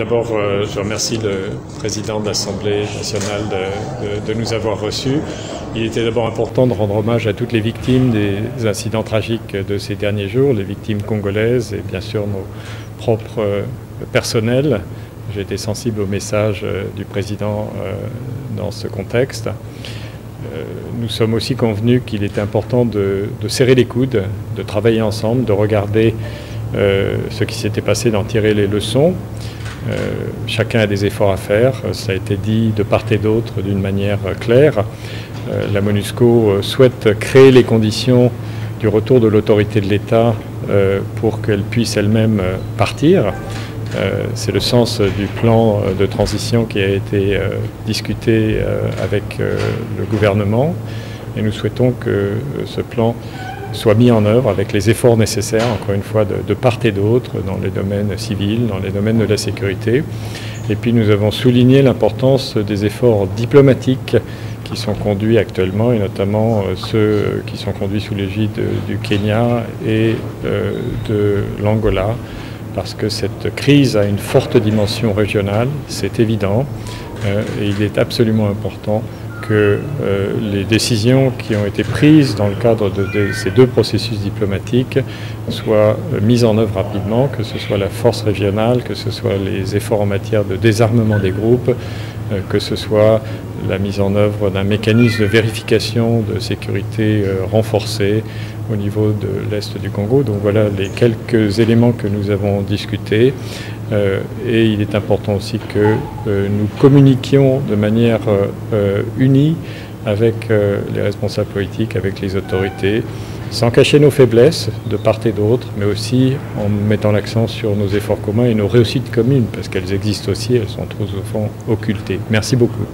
D'abord, je remercie le président de l'Assemblée nationale de nous avoir reçus. Il était d'abord important de rendre hommage à toutes les victimes des incidents tragiques de ces derniers jours, les victimes congolaises et bien sûr nos propres personnels. J'ai été sensible au message du président dans ce contexte. Nous sommes aussi convenus qu'il était important de serrer les coudes, de travailler ensemble, de regarder ce qui s'était passé, d'en tirer les leçons. Chacun a des efforts à faire, ça a été dit de part et d'autre d'une manière claire. La MONUSCO souhaite créer les conditions du retour de l'autorité de l'État pour qu'elle puisse elle-même partir. C'est le sens du plan de transition qui a été discuté avec le gouvernement et nous souhaitons que ce plan soit mis en œuvre avec les efforts nécessaires, encore une fois, de part et d'autre, dans les domaines civils, dans les domaines de la sécurité. Et puis nous avons souligné l'importance des efforts diplomatiques qui sont conduits actuellement, et notamment ceux qui sont conduits sous l'égide du Kenya et de l'Angola, parce que cette crise a une forte dimension régionale, c'est évident, et il est absolument important que les décisions qui ont été prises dans le cadre de ces deux processus diplomatiques soient mises en œuvre rapidement, que ce soit la force régionale, que ce soit les efforts en matière de désarmement des groupes, que ce soit la mise en œuvre d'un mécanisme de vérification de sécurité renforcé au niveau de l'Est du Congo. Donc voilà les quelques éléments que nous avons discutés. Et il est important aussi que nous communiquions de manière unie avec les responsables politiques, avec les autorités, sans cacher nos faiblesses de part et d'autre, mais aussi en mettant l'accent sur nos efforts communs et nos réussites communes, parce qu'elles existent aussi, elles sont trop souvent occultées. Merci beaucoup.